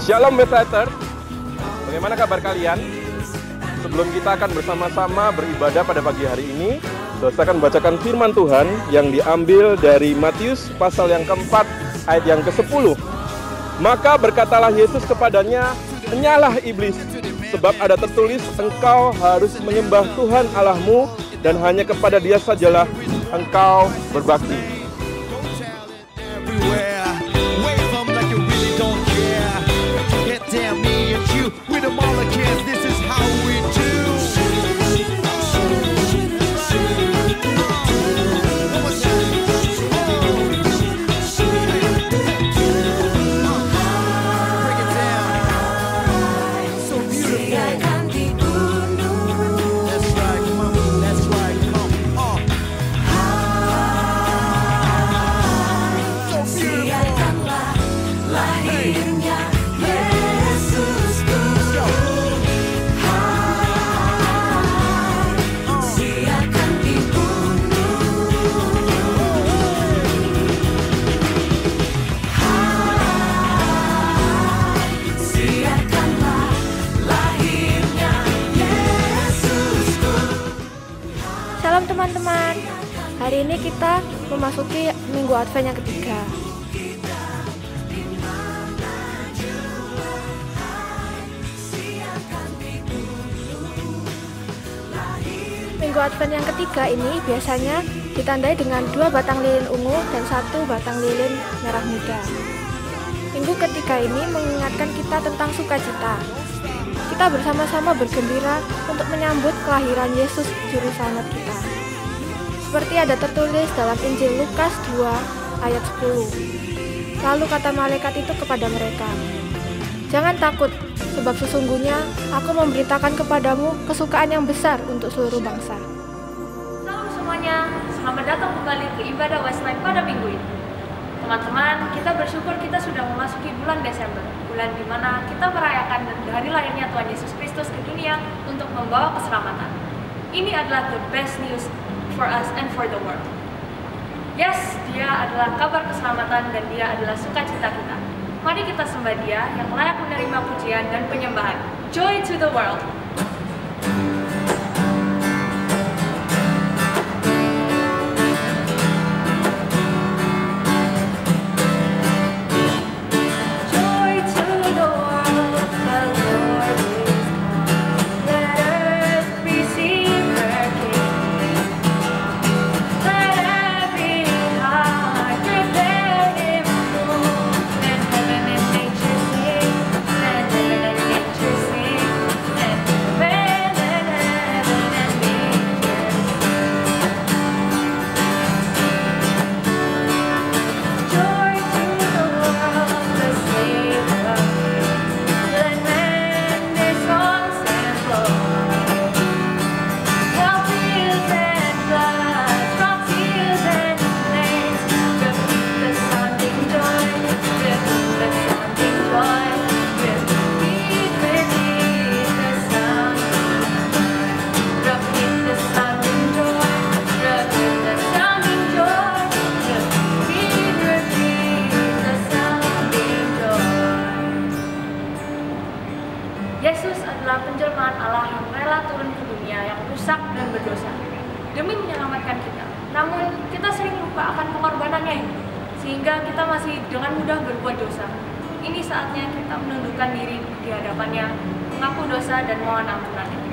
Shalom Bethlehem, bagaimana kabar kalian? Sebelum kita akan bersama-sama beribadah pada pagi hari ini, saya akan bacakan firman Tuhan yang diambil dari Matius pasal yang keempat ayat yang ke-10. Maka berkatalah Yesus kepadanya, "Enyalah iblis, sebab ada tertulis, engkau harus menyembah Tuhan Allahmu dan hanya kepada Dia sajalah engkau berbakti." Shalom teman-teman, hari ini kita memasuki Minggu Advent yang ketiga. Minggu Advent yang ketiga ini biasanya ditandai dengan 2 batang lilin ungu dan 1 batang lilin merah muda. Minggu ketiga ini mengingatkan kita tentang sukacita. Kita bersama-sama bergembira untuk menyambut kelahiran Yesus Juru Selamat kita. Seperti ada tertulis dalam Injil Lukas 2 ayat 10. Lalu kata malaikat itu kepada mereka, "Jangan takut, sebab sesungguhnya aku memberitakan kepadamu kesukaan yang besar untuk seluruh bangsa." Salam semuanya, selamat datang kembali ke ibadah Westline pada minggu ini. Teman-teman, kita bersyukur kita sudah memasuki bulan Desember, bulan di mana kita merayakan hari lahirnya Tuhan Yesus Kristus ke dunia untuk membawa keselamatan. Ini adalah the best news for us and for the world. Yes, Dia adalah kabar keselamatan dan Dia adalah sukacita kita. Mari kita sembah Dia yang layak menerima pujian dan penyembahan. Joy to the world! Yesus adalah penjelmaan Allah yang rela turun ke dunia yang rusak dan berdosa demi menyelamatkan kita. Namun kita sering lupa akan pengorbanannya ini, sehingga kita masih dengan mudah berbuat dosa. Ini saatnya kita menundukkan diri di hadapannya, mengaku dosa dan mohon ampunannya.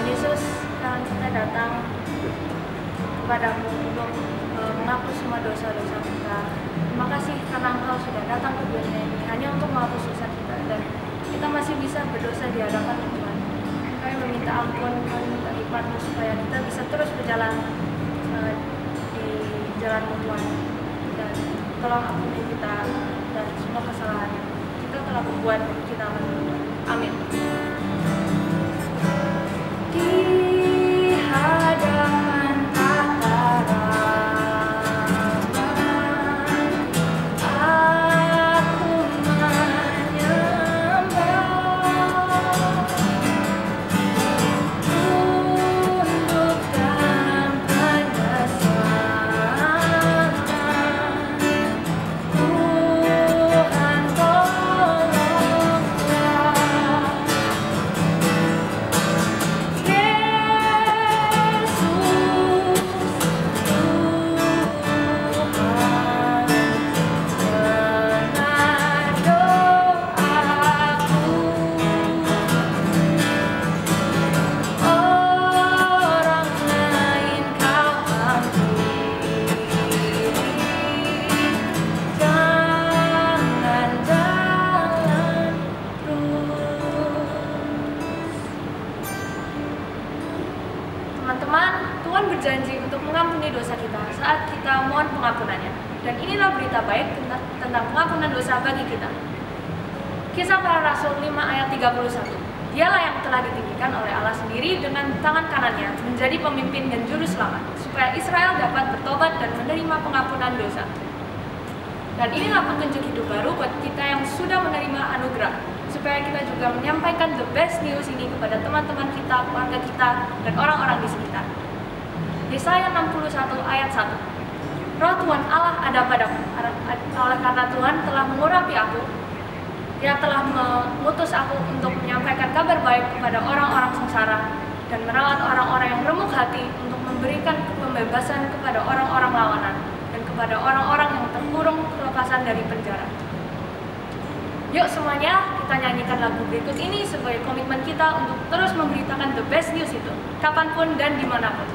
Tuhan Yesus, sekarang kita datang kepadamu untuk menghapus semua dosa-dosa kita. Terima kasih karena Engkau sudah datang ke dunia ini hanya untuk menghapus dosa kita, dan kita masih bisa berdosa di hadapan Tuhan. Kami meminta ampun, kami minta hikmat-Mu supaya kita bisa terus berjalan di jalan Tuhan, dan tolong ampuni kita dan semua kesalahan yang kita telah berbuat di nama Tuhan. Amin. Di hadapan teman-teman, Tuhan berjanji untuk mengampuni dosa kita saat kita mohon pengampunannya. Dan inilah berita baik tentang pengampunan dosa bagi kita. Kisah Para Rasul 5 ayat 31. Dialah yang telah ditinggikan oleh Allah sendiri dengan tangan kanannya menjadi pemimpin dan juru selamat, supaya Israel dapat bertobat dan menerima pengampunan dosa. Dan inilah petunjuk hidup baru buat kita yang sudah menerima anugerah, supaya kita juga menyampaikan the best news ini kepada teman-teman kita, keluarga kita, dan orang-orang di sekitar. Yesaya 61 ayat 1. Roh Tuhan Allah ada padaku, oleh karena Tuhan telah mengurapi aku. Dia telah mengutus aku untuk menyampaikan kabar baik kepada orang-orang sengsara dan merawat orang-orang yang remuk hati, untuk memberikan pembebasan kepada orang-orang lawanan dan kepada orang-orang yang terkurung kelepasan dari penjara. Yuk semuanya, kita nyanyikan lagu berikut ini sebagai komitmen kita untuk terus memberitakan the best news itu, kapanpun dan dimanapun.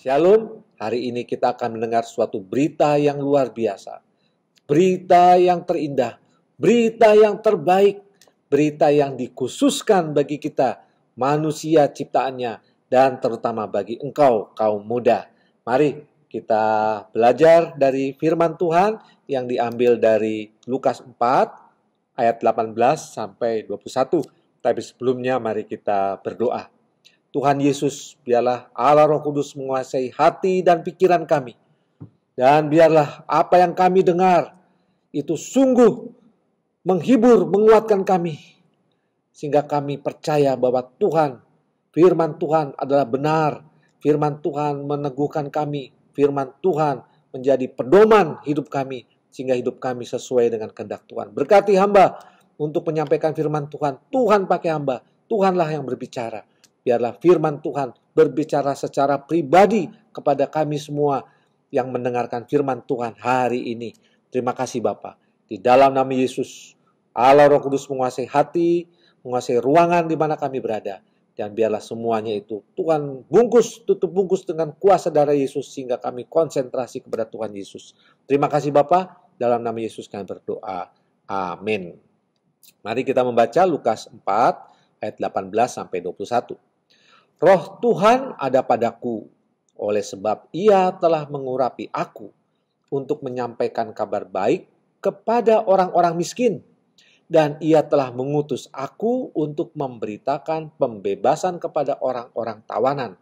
Shalom, hari ini kita akan mendengar suatu berita yang luar biasa. Berita yang terindah, berita yang terbaik, berita yang dikhususkan bagi kita, manusia ciptaannya, dan terutama bagi engkau, kaum muda. Mari kita belajar dari firman Tuhan yang diambil dari Lukas 4 ayat 18 sampai 21. Tapi sebelumnya mari kita berdoa. Tuhan Yesus, biarlah Allah Roh Kudus menguasai hati dan pikiran kami. Dan biarlah apa yang kami dengar itu sungguh menghibur, menguatkan kami. Sehingga kami percaya bahwa Tuhan, firman Tuhan adalah benar. Firman Tuhan meneguhkan kami. Firman Tuhan menjadi pedoman hidup kami. Sehingga hidup kami sesuai dengan kehendak Tuhan. Berkati hamba untuk menyampaikan firman Tuhan. Tuhan pakai hamba. Tuhanlah yang berbicara. Biarlah firman Tuhan berbicara secara pribadi kepada kami semua yang mendengarkan firman Tuhan hari ini. Terima kasih Bapa. Di dalam nama Yesus, Allah Roh Kudus menguasai hati, menguasai ruangan di mana kami berada. Dan biarlah semuanya itu Tuhan tutup bungkus dengan kuasa darah Yesus sehingga kami konsentrasi kepada Tuhan Yesus. Terima kasih Bapa. Dalam nama Yesus kami berdoa. Amin. Mari kita membaca Lukas 4 ayat 18 sampai 21. Roh Tuhan ada padaku, oleh sebab Ia telah mengurapi aku untuk menyampaikan kabar baik kepada orang-orang miskin. Dan Ia telah mengutus aku untuk memberitakan pembebasan kepada orang-orang tawanan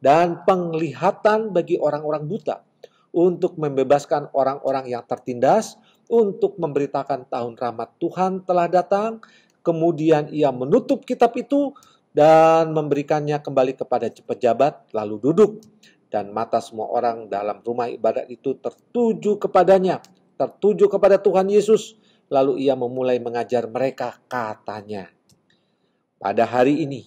dan penglihatan bagi orang-orang buta, untuk membebaskan orang-orang yang tertindas, untuk memberitakan tahun rahmat Tuhan telah datang. Kemudian Ia menutup kitab itu dan memberikannya kembali kepada pejabat, lalu duduk. Dan mata semua orang dalam rumah ibadat itu tertuju kepadanya, tertuju kepada Tuhan Yesus. Lalu Ia memulai mengajar mereka, katanya, pada hari ini,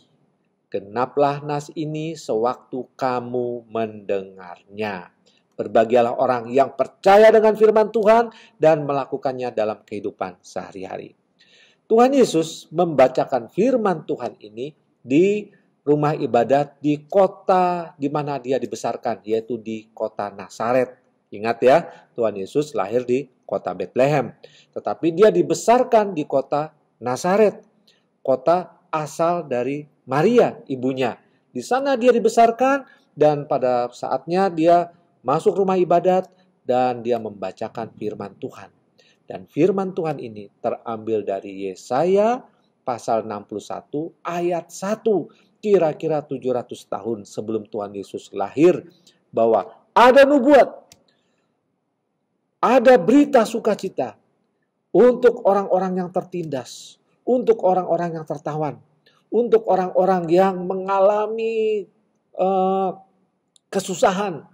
genaplah nas ini sewaktu kamu mendengarnya. Berbahagialah orang yang percaya dengan firman Tuhan dan melakukannya dalam kehidupan sehari-hari. Tuhan Yesus membacakan firman Tuhan ini di rumah ibadat di kota di mana Dia dibesarkan, yaitu di kota Nazaret. Ingat ya, Tuhan Yesus lahir di kota Bethlehem. Tetapi Dia dibesarkan di kota Nazaret, kota asal dari Maria, ibunya. Di sana Dia dibesarkan dan pada saatnya Dia masuk rumah ibadat dan Dia membacakan firman Tuhan. Dan firman Tuhan ini terambil dari Yesaya pasal 61 ayat 1. Kira-kira 700 tahun sebelum Tuhan Yesus lahir, bahwa ada nubuat, ada berita sukacita untuk orang-orang yang tertindas, untuk orang-orang yang tertawan, untuk orang-orang yang mengalami kesusahan.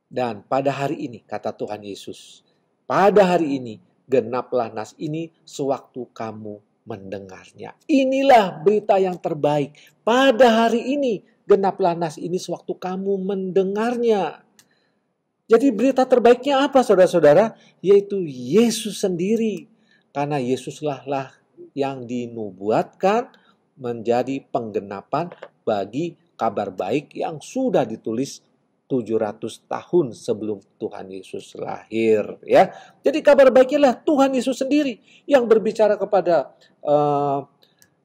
Dan pada hari ini, kata Tuhan Yesus, pada hari ini genaplah nas ini sewaktu kamu mendengarnya. Inilah berita yang terbaik. Pada hari ini genaplah nas ini sewaktu kamu mendengarnya. Jadi berita terbaiknya apa saudara-saudara? Yaitu Yesus sendiri. Karena Yesuslah yang dinubuatkan menjadi penggenapan bagi kabar baik yang sudah ditulis 700 tahun sebelum Tuhan Yesus lahir, ya. Jadi kabar baiknya lah Tuhan Yesus sendiri yang berbicara kepada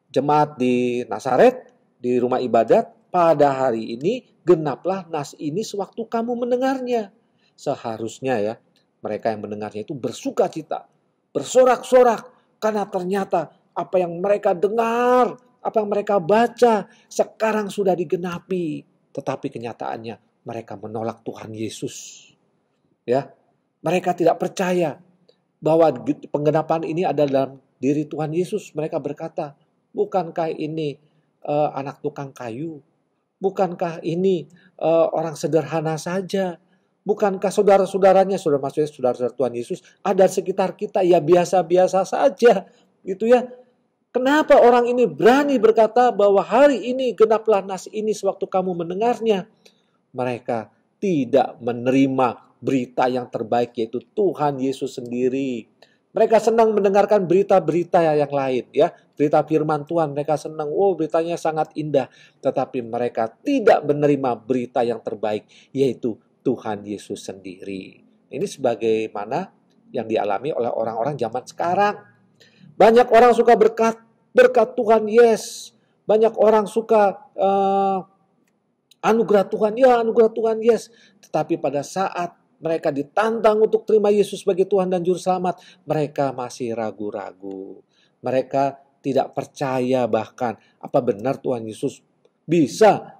jemaat di Nazaret, di rumah ibadat, pada hari ini genaplah nas ini sewaktu kamu mendengarnya. Seharusnya ya, mereka yang mendengarnya itu bersuka cita, bersorak-sorak, karena ternyata apa yang mereka dengar, apa yang mereka baca sekarang sudah digenapi. Tetapi kenyataannya mereka menolak Tuhan Yesus. Ya, mereka tidak percaya bahwa penggenapan ini ada dalam diri Tuhan Yesus. Mereka berkata, bukankah ini anak tukang kayu? Bukankah ini orang sederhana saja? Bukankah saudara-saudaranya, maksudnya saudara-saudara Tuhan Yesus, ada sekitar kita, ya biasa-biasa saja. Gitu ya. Kenapa orang ini berani berkata bahwa hari ini genaplah nas ini sewaktu kamu mendengarnya? Mereka tidak menerima berita yang terbaik, yaitu Tuhan Yesus sendiri. Mereka senang mendengarkan berita-berita yang lain, ya, berita firman Tuhan. Mereka senang, beritanya sangat indah. Tetapi mereka tidak menerima berita yang terbaik, yaitu Tuhan Yesus sendiri. Ini sebagaimana yang dialami oleh orang-orang zaman sekarang. Banyak orang suka berkat Tuhan, yes. Banyak orang suka Anugerah Tuhan, ya anugerah Tuhan, yes. Tetapi pada saat mereka ditantang untuk terima Yesus sebagai Tuhan dan Juru Selamat, mereka masih ragu-ragu. Mereka tidak percaya bahkan apa benar Tuhan Yesus bisa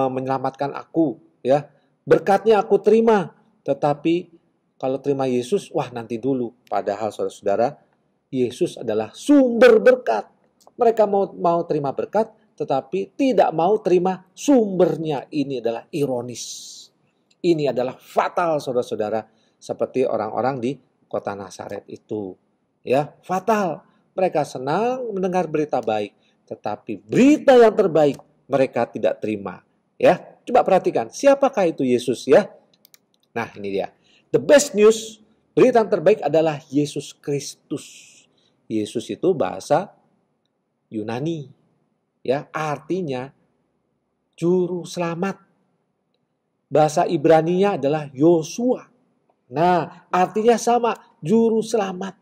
menyelamatkan aku, ya. Berkatnya aku terima, tetapi kalau terima Yesus, wah nanti dulu. Padahal saudara-saudara, Yesus adalah sumber berkat. Mereka mau terima berkat, tetapi tidak mau terima sumbernya. Ini adalah ironis. Ini adalah fatal, saudara-saudara, seperti orang-orang di kota Nazaret itu. Ya, fatal. Mereka senang mendengar berita baik, tetapi berita yang terbaik mereka tidak terima. Ya, coba perhatikan, siapakah itu Yesus ya? Nah, ini dia. The best news, berita yang terbaik adalah Yesus Kristus. Yesus itu bahasa Yunani. Ya, artinya juru selamat. Bahasa Ibrani-nya adalah Yosua. Nah, artinya sama, juru selamat.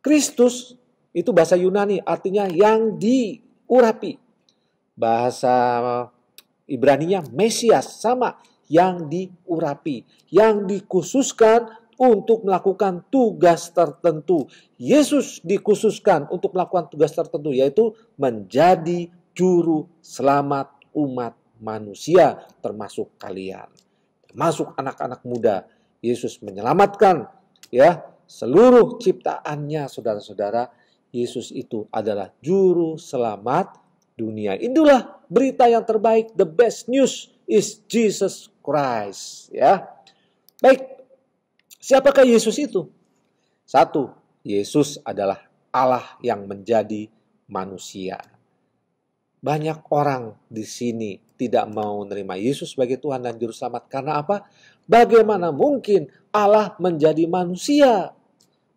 Kristus itu bahasa Yunani, artinya yang diurapi. Bahasa Ibrani-nya Mesias, sama, yang diurapi, yang dikhususkan untuk melakukan tugas tertentu. Yesus dikhususkan untuk melakukan tugas tertentu, yaitu menjadi juru selamat umat manusia, termasuk kalian, termasuk anak-anak muda. Yesus menyelamatkan ya seluruh ciptaannya, saudara-saudara. Yesus itu adalah juru selamat dunia. Itulah berita yang terbaik. The best news is Jesus Christ. Ya, baik. Siapakah Yesus itu? Satu, Yesus adalah Allah yang menjadi manusia. Banyak orang di sini tidak mau menerima Yesus sebagai Tuhan dan Juru Selamat. Karena apa? Bagaimana mungkin Allah menjadi manusia?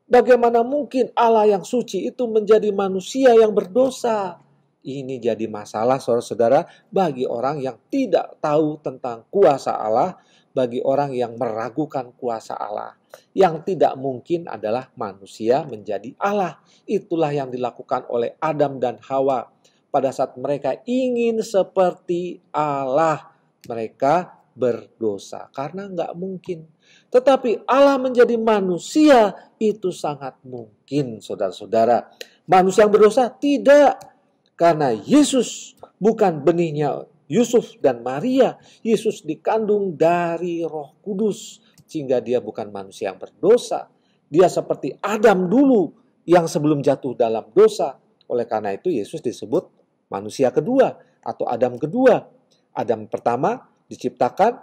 Bagaimana mungkin Allah yang suci itu menjadi manusia yang berdosa? Ini jadi masalah, saudara-saudara, bagi orang yang tidak tahu tentang kuasa Allah, bagi orang yang meragukan kuasa Allah. Yang tidak mungkin adalah manusia menjadi Allah. Itulah yang dilakukan oleh Adam dan Hawa. Pada saat mereka ingin seperti Allah, mereka berdosa. Karena nggak mungkin. Tetapi Allah menjadi manusia itu sangat mungkin, saudara-saudara. Manusia yang berdosa? Tidak. Karena Yesus bukan benihnya Yusuf dan Maria. Yesus dikandung dari Roh Kudus. Sehingga dia bukan manusia yang berdosa. Dia seperti Adam dulu yang sebelum jatuh dalam dosa. Oleh karena itu Yesus disebut manusia kedua atau Adam kedua. Adam pertama diciptakan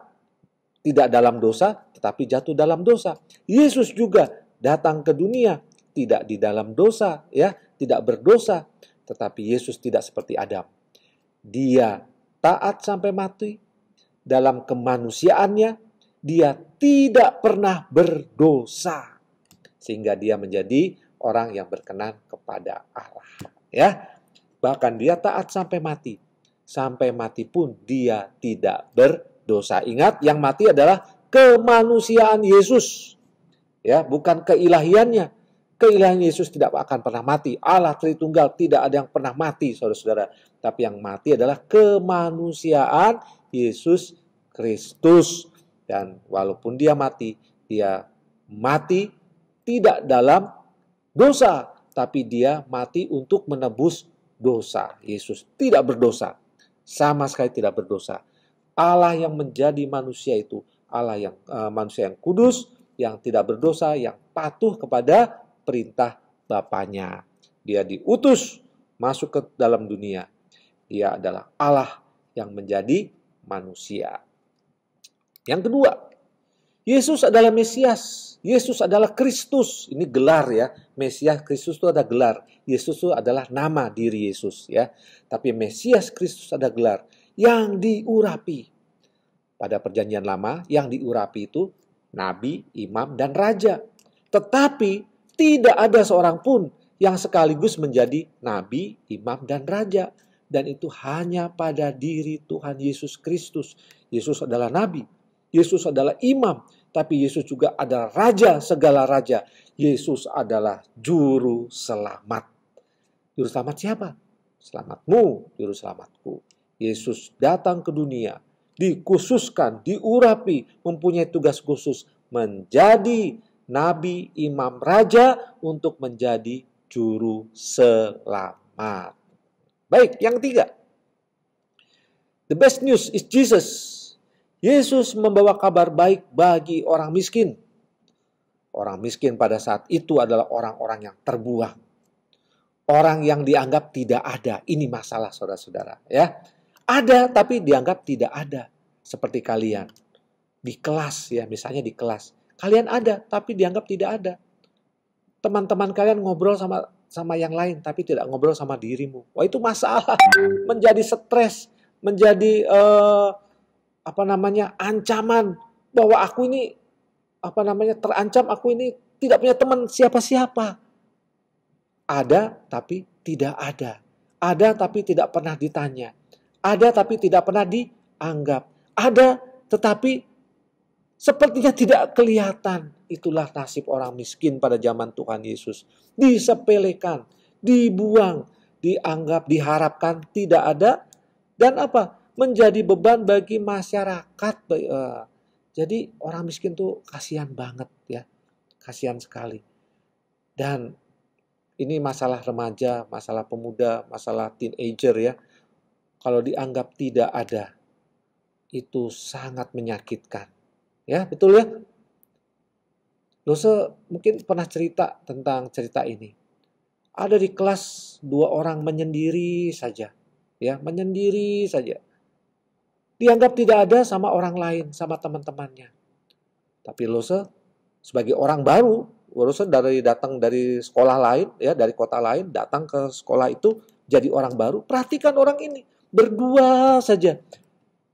tidak dalam dosa tetapi jatuh dalam dosa. Yesus juga datang ke dunia tidak di dalam dosa, ya, tidak berdosa, tetapi Yesus tidak seperti Adam. Dia taat sampai mati. Dalam kemanusiaannya dia tidak pernah berdosa sehingga dia menjadi orang yang berkenan kepada Allah, ya. Bahkan dia taat sampai mati. Sampai mati pun dia tidak berdosa. Ingat, yang mati adalah kemanusiaan Yesus. Ya, bukan keilahiannya. Keilahian Yesus tidak akan pernah mati. Allah Tritunggal tidak ada yang pernah mati, saudara-saudara. Tapi yang mati adalah kemanusiaan Yesus Kristus. Dan walaupun dia mati tidak dalam dosa. Tapi dia mati untuk menebus dosa. Yesus tidak berdosa. Sama sekali tidak berdosa. Allah yang menjadi manusia itu Allah yang manusia yang kudus, yang tidak berdosa, yang patuh kepada perintah Bapaknya. Dia diutus masuk ke dalam dunia. Dia adalah Allah yang menjadi manusia. Yang kedua, Yesus adalah Mesias. Yesus adalah Kristus. Ini gelar ya. Mesias Kristus itu ada gelar. Yesus itu adalah nama diri Yesus ya. Tapi Mesias Kristus ada gelar yang diurapi. Pada perjanjian lama yang diurapi itu nabi, imam, dan raja. Tetapi tidak ada seorang pun yang sekaligus menjadi nabi, imam, dan raja. Dan itu hanya pada diri Tuhan Yesus Kristus. Yesus adalah nabi. Yesus adalah imam. Tapi Yesus juga adalah raja segala raja. Yesus adalah juru selamat. Juru selamat siapa? Selamatmu, juru selamatku. Yesus datang ke dunia, dikhususkan, diurapi, mempunyai tugas khusus menjadi nabi, imam, raja untuk menjadi juru selamat. Baik, yang ketiga. The best news is Jesus. Yesus membawa kabar baik bagi orang miskin. Orang miskin pada saat itu adalah orang-orang yang terbuang. Orang yang dianggap tidak ada. Ini masalah saudara-saudara, ya. Ada tapi dianggap tidak ada. Seperti kalian. Di kelas ya, misalnya di kelas. Kalian ada tapi dianggap tidak ada. Teman-teman kalian ngobrol sama yang lain tapi tidak ngobrol sama dirimu. Wah, itu masalah. Menjadi stres, menjadi ancaman bahwa aku ini terancam, aku ini tidak punya teman siapa-siapa. Ada tapi tidak ada. Ada tapi tidak pernah ditanya. Ada tapi tidak pernah dianggap. Ada tetapi sepertinya tidak kelihatan. Itulah nasib orang miskin pada zaman Tuhan Yesus. Disepelekan, dibuang, dianggap, diharapkan tidak ada. Dan menjadi beban bagi masyarakat. Jadi orang miskin tuh kasihan banget ya. Kasihan sekali. Dan ini masalah remaja, masalah pemuda, masalah teenager ya. Kalau dianggap tidak ada, itu sangat menyakitkan. Ya, betul ya? Dosa mungkin pernah cerita tentang cerita ini. Ada di kelas 2 orang menyendiri saja. Ya, menyendiri saja. Dianggap tidak ada sama orang lain, sama teman-temannya. Tapi Lose sebagai orang baru, Lose datang dari sekolah lain, ya, dari kota lain, datang ke sekolah itu jadi orang baru. Perhatikan orang ini, berdua saja.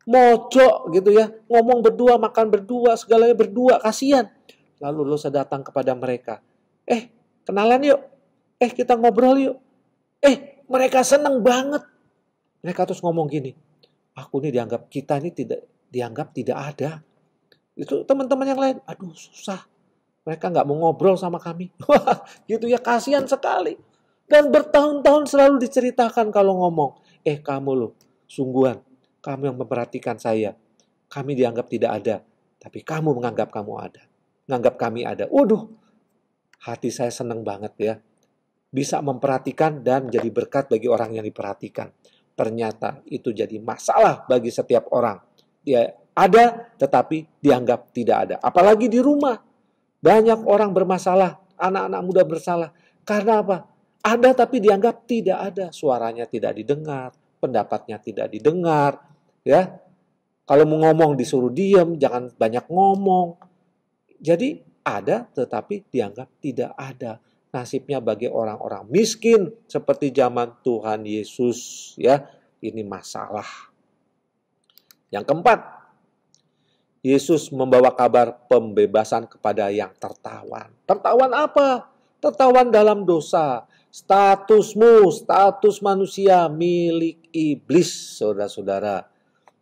Mojok gitu ya, ngomong berdua, makan berdua, segalanya berdua, kasihan. Lalu Lose datang kepada mereka. Kenalan yuk. Kita ngobrol yuk. Mereka senang banget. Mereka terus ngomong gini, kita ini tidak dianggap tidak ada. Itu teman-teman yang lain, aduh susah. Mereka nggak mau ngobrol sama kami. Wah, gitu ya, kasihan sekali. Dan bertahun-tahun selalu diceritakan kalau ngomong, kamu loh, sungguhan, kamu yang memperhatikan saya. Kami dianggap tidak ada, tapi kamu menganggap kamu ada. Menganggap kami ada. Waduh, hati saya senang banget ya. Bisa memperhatikan dan jadi berkat bagi orang yang diperhatikan. Ternyata itu jadi masalah bagi setiap orang. Dia ada tetapi dianggap tidak ada. Apalagi di rumah. Banyak orang bermasalah, anak-anak muda bersalah. Karena apa? Ada tapi dianggap tidak ada. Suaranya tidak didengar, pendapatnya tidak didengar. Ya, kalau mau ngomong disuruh diam, jangan banyak ngomong. Jadi ada tetapi dianggap tidak ada. Nasibnya bagi orang-orang miskin seperti zaman Tuhan Yesus, ya. Ini masalah. Yang keempat, Yesus membawa kabar pembebasan kepada yang tertawan. Tertawan apa? Tertawan dalam dosa. Statusmu, status manusia milik iblis, saudara-saudara.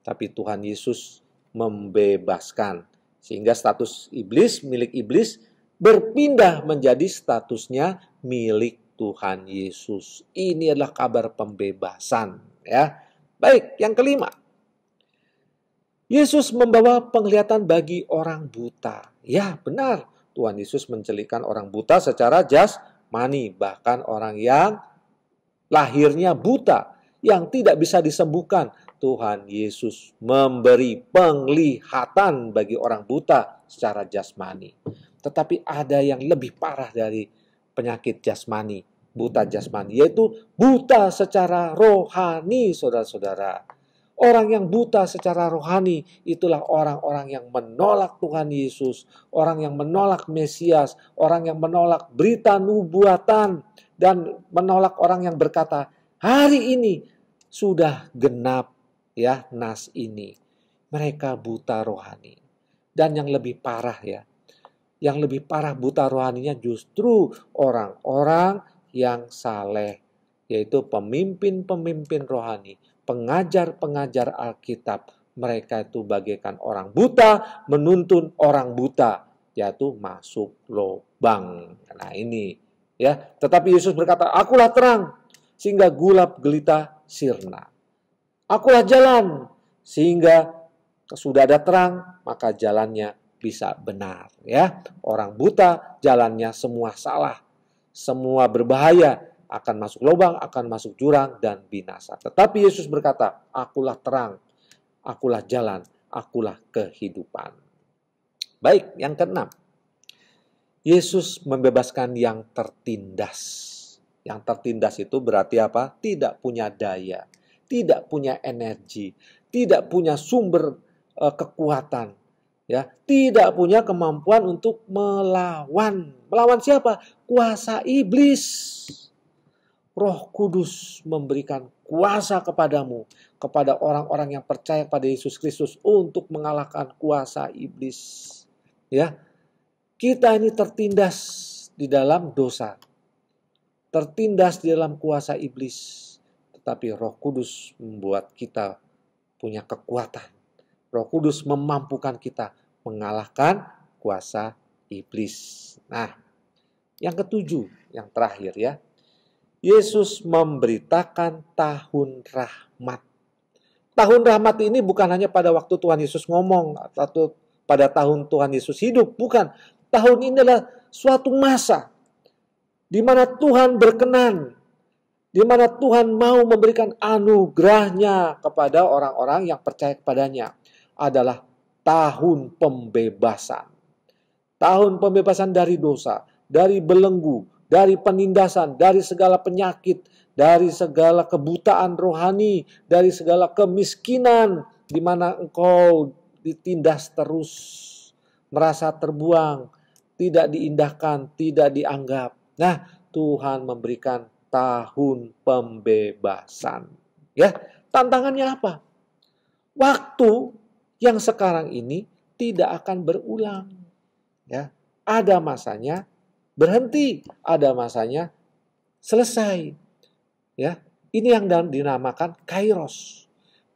Tapi Tuhan Yesus membebaskan. Sehingga status iblis, milik iblis, berpindah menjadi statusnya milik Tuhan Yesus. Ini adalah kabar pembebasan. Ya. Baik, yang kelima. Yesus membawa penglihatan bagi orang buta. Ya, benar. Tuhan Yesus mencelikan orang buta secara jasmani. Bahkan orang yang lahirnya buta, yang tidak bisa disembuhkan. Tuhan Yesus memberi penglihatan bagi orang buta secara jasmani. Tetapi ada yang lebih parah dari penyakit jasmani, buta jasmani, yaitu buta secara rohani, saudara-saudara. Orang yang buta secara rohani itulah orang-orang yang menolak Tuhan Yesus, orang yang menolak Mesias, orang yang menolak berita nubuatan, dan menolak orang yang berkata, hari ini sudah genap ya nas ini. Mereka buta rohani. Dan yang lebih parah ya, yang lebih parah buta rohaninya justru orang-orang yang saleh, yaitu pemimpin-pemimpin rohani, pengajar-pengajar Alkitab. Mereka itu bagaikan orang buta menuntun orang buta, yaitu masuk lubang. Nah ini ya, tetapi Yesus berkata, akulah terang sehingga gelap gelita sirna. Akulah jalan, sehingga sudah ada terang, maka jalannya bisa benar. Ya, orang buta jalannya semua salah, semua berbahaya, akan masuk lubang, akan masuk jurang dan binasa. Tetapi Yesus berkata, akulah terang, akulah jalan, akulah kehidupan. Baik, yang keenam. Yesus membebaskan yang tertindas. Yang tertindas itu berarti apa? Tidak punya daya, tidak punya energi, tidak punya sumber kekuatan, ya, tidak punya kemampuan untuk melawan. Melawan siapa? Kuasa iblis. Roh Kudus memberikan kuasa kepadamu, kepada orang-orang yang percaya pada Yesus Kristus untuk mengalahkan kuasa iblis. Ya, kita ini tertindas di dalam dosa, tertindas di dalam kuasa iblis, tetapi Roh Kudus membuat kita punya kekuatan. Roh Kudus memampukan kita mengalahkan kuasa iblis. Nah, yang ketujuh, yang terakhir ya, Yesus memberitakan tahun rahmat. Tahun rahmat ini bukan hanya pada waktu Tuhan Yesus ngomong atau pada tahun Tuhan Yesus hidup, bukan. Tahun ini adalah suatu masa di mana Tuhan berkenan, di mana Tuhan mau memberikan anugerahnya kepada orang-orang yang percaya kepadanya. Adalah tahun pembebasan. Tahun pembebasan dari dosa, dari belenggu, dari penindasan, dari segala penyakit, dari segala kebutaan rohani, dari segala kemiskinan, di mana engkau ditindas terus, merasa terbuang, tidak diindahkan, tidak dianggap. Nah, Tuhan memberikan tahun pembebasan. Ya, tantangannya apa? Waktu yang sekarang ini tidak akan berulang. Ya, ada masanya berhenti, ada masanya selesai. Ya, ini yang dinamakan kairos.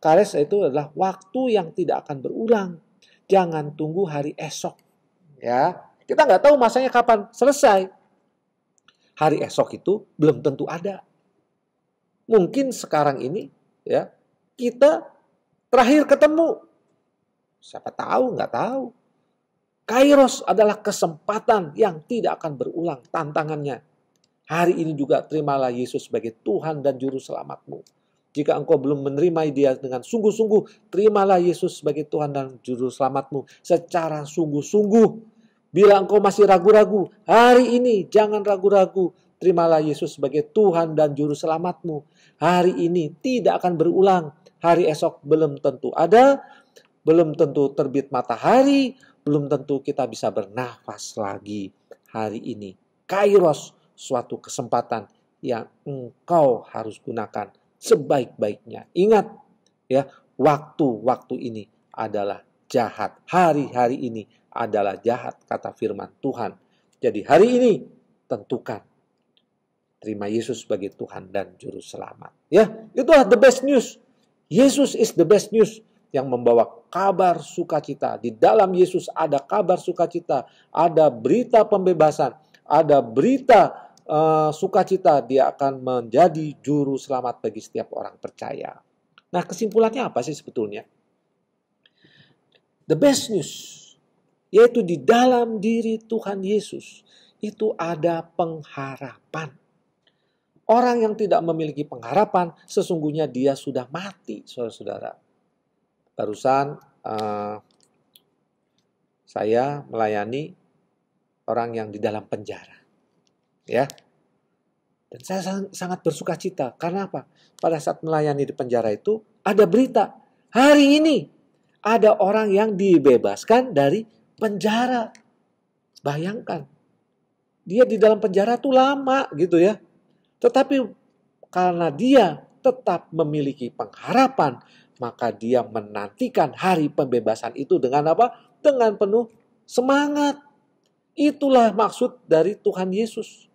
Kairos itu adalah waktu yang tidak akan berulang. Jangan tunggu hari esok. Ya, kita nggak tahu masanya kapan selesai. Hari esok itu belum tentu ada. Mungkin sekarang ini, ya, kita terakhir ketemu. Siapa tahu, nggak tahu. Kairos adalah kesempatan yang tidak akan berulang tantangannya. Hari ini juga terimalah Yesus sebagai Tuhan dan Juru Selamatmu. Jika engkau belum menerima Dia dengan sungguh-sungguh, terimalah Yesus sebagai Tuhan dan Juru Selamatmu secara sungguh-sungguh. Bila engkau masih ragu-ragu, hari ini jangan ragu-ragu. Terimalah Yesus sebagai Tuhan dan Juru Selamatmu. Hari ini tidak akan berulang. Hari esok belum tentu ada, belum tentu terbit matahari, belum tentu kita bisa bernafas lagi hari ini. Kairos, suatu kesempatan yang engkau harus gunakan sebaik-baiknya. Ingat ya, waktu-waktu ini adalah jahat. Hari-hari ini adalah jahat, kata firman Tuhan. Jadi hari ini tentukan. Terima Yesus sebagai Tuhan dan Juru Selamat. Ya, itulah the best news. Yesus is the best news. Yang membawa kabar sukacita. Di dalam Yesus ada kabar sukacita, ada berita pembebasan, ada berita sukacita. Dia akan menjadi juru selamat bagi setiap orang percaya. Nah, kesimpulannya apa sih sebetulnya? The best news, yaitu di dalam diri Tuhan Yesus, itu ada pengharapan. Orang yang tidak memiliki pengharapan, sesungguhnya dia sudah mati, saudara-saudara. Barusan saya melayani orang yang di dalam penjara, ya. Dan saya sangat bersuka cita. Karena apa? Pada saat melayani di penjara itu ada berita. Hari ini ada orang yang dibebaskan dari penjara. Bayangkan, dia di dalam penjara tuh lama gitu ya. Tetapi karena dia tetap memiliki pengharapan, maka dia menantikan hari pembebasan itu dengan apa? Dengan penuh semangat. Itulah maksud dari Tuhan Yesus.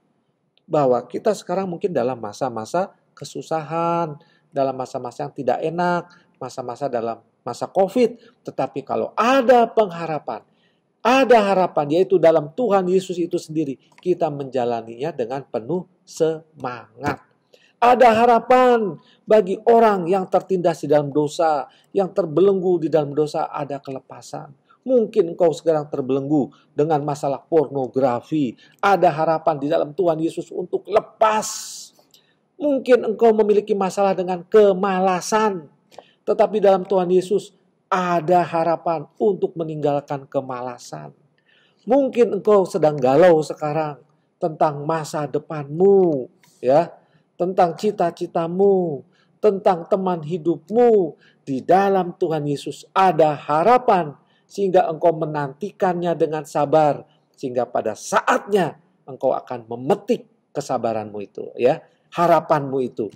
Bahwa kita sekarang mungkin dalam masa-masa kesusahan, dalam masa-masa yang tidak enak, masa-masa dalam masa COVID. Tetapi kalau ada pengharapan, ada harapan, yaitu dalam Tuhan Yesus itu sendiri, kita menjalaninya dengan penuh semangat. Ada harapan bagi orang yang tertindas di dalam dosa, yang terbelenggu di dalam dosa, ada kelepasan. Mungkin engkau sekarang terbelenggu dengan masalah pornografi. Ada harapan di dalam Tuhan Yesus untuk lepas. Mungkin engkau memiliki masalah dengan kemalasan. Tetapi dalam Tuhan Yesus ada harapan untuk meninggalkan kemalasan. Mungkin engkau sedang galau sekarang tentang masa depanmu, ya, tentang cita-citamu, tentang teman hidupmu. Di dalam Tuhan Yesus ada harapan sehingga engkau menantikannya dengan sabar, sehingga pada saatnya engkau akan memetik kesabaranmu itu, ya, harapanmu itu.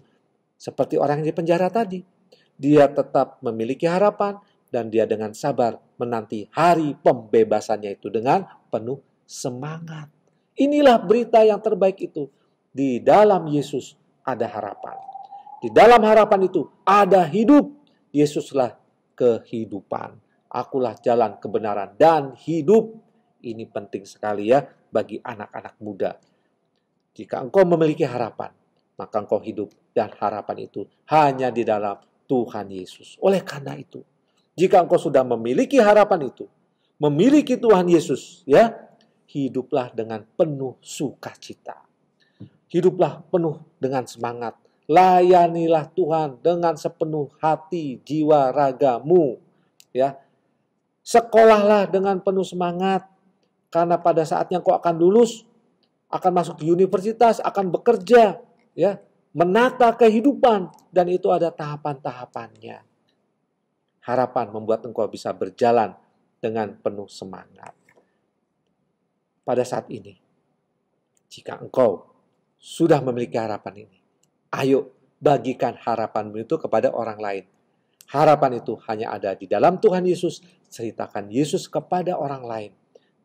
Seperti orang yang di penjara tadi, dia tetap memiliki harapan dan dia dengan sabar menanti hari pembebasannya itu dengan penuh semangat. Inilah berita yang terbaik itu. Di dalam Yesus ada harapan. Di dalam harapan itu ada hidup. Yesuslah kehidupan. Akulah jalan kebenaran dan hidup. Ini penting sekali ya bagi anak-anak muda. Jika engkau memiliki harapan, maka engkau hidup. Dan harapan itu hanya di dalam Tuhan Yesus. Oleh karena itu, jika engkau sudah memiliki harapan itu, memiliki Tuhan Yesus, ya, hiduplah dengan penuh sukacita. Hiduplah penuh dengan semangat. Layanilah Tuhan dengan sepenuh hati, jiwa, ragamu, ya. Sekolahlah dengan penuh semangat, karena pada saatnya kau akan lulus, akan masuk ke universitas, akan bekerja, ya, menata kehidupan, dan itu ada tahapan-tahapannya. Harapan membuat engkau bisa berjalan dengan penuh semangat. Pada saat ini, jika engkau sudah memiliki harapan ini, ayo bagikan harapanmu itu kepada orang lain. Harapan itu hanya ada di dalam Tuhan Yesus. Ceritakan Yesus kepada orang lain,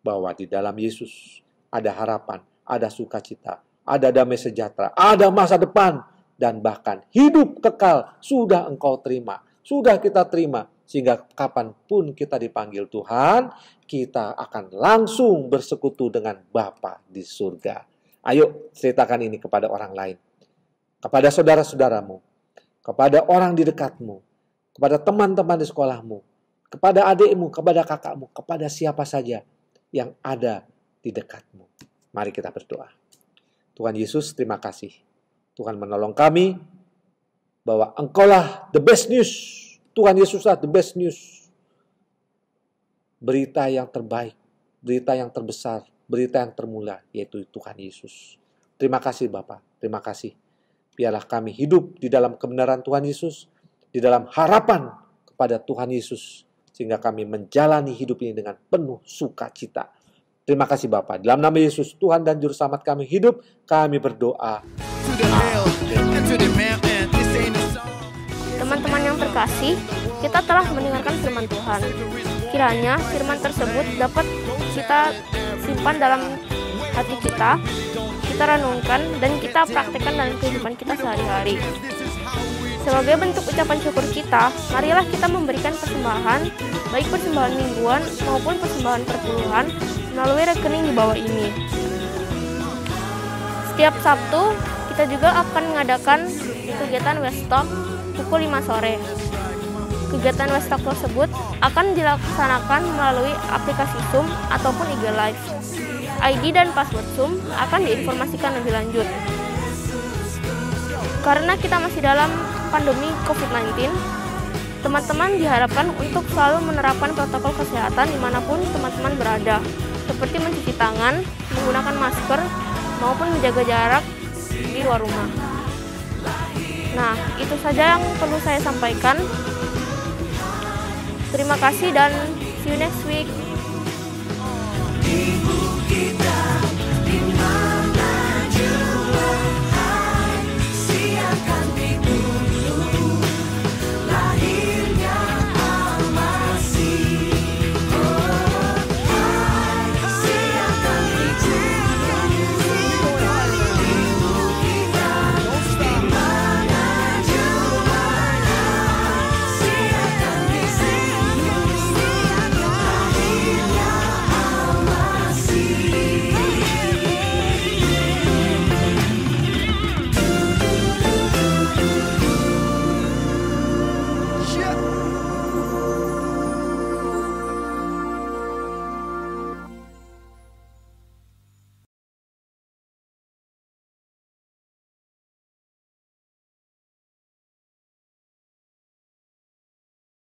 bahwa di dalam Yesus ada harapan, ada sukacita, ada damai sejahtera, ada masa depan, dan bahkan hidup kekal sudah engkau terima, sudah kita terima, sehingga kapanpun kita dipanggil Tuhan, kita akan langsung bersekutu dengan Bapa di surga. Ayo ceritakan ini kepada orang lain, kepada saudara-saudaramu, kepada orang di dekatmu, kepada teman-teman di sekolahmu, kepada adikmu, kepada kakakmu, kepada siapa saja yang ada di dekatmu. Mari kita berdoa. Tuhan Yesus, terima kasih. Tuhan menolong kami bahwa Engkaulah the best news. Tuhan Yesuslah the best news. Berita yang terbaik, berita yang terbesar, berita yang termula, yaitu Tuhan Yesus. Terima kasih Bapa, terima kasih. Biarlah kami hidup di dalam kebenaran Tuhan Yesus, di dalam harapan kepada Tuhan Yesus, sehingga kami menjalani hidup ini dengan penuh sukacita. Terima kasih Bapa. Dalam nama Yesus, Tuhan dan Juru Selamat kami hidup, kami berdoa. Teman-teman yang terkasih, kita telah mendengarkan firman Tuhan. Kiranya firman tersebut dapat kita simpan dalam hati kita renungkan, dan kita praktekkan dalam kehidupan kita sehari-hari. Sebagai bentuk ucapan syukur kita, marilah kita memberikan persembahan, baik persembahan mingguan maupun persembahan perpuluhan, melalui rekening di bawah ini. Setiap Sabtu, kita juga akan mengadakan kegiatan Westalk pukul 5 sore. Kegiatan Westalk tersebut akan dilaksanakan melalui aplikasi Zoom ataupun IG Live. ID dan password Zoom akan diinformasikan lebih lanjut. Karena kita masih dalam pandemi COVID-19, teman-teman diharapkan untuk selalu menerapkan protokol kesehatan dimanapun teman-teman berada, seperti mencuci tangan, menggunakan masker, maupun menjaga jarak di luar rumah. Nah, itu saja yang perlu saya sampaikan. Terima kasih dan see you next week.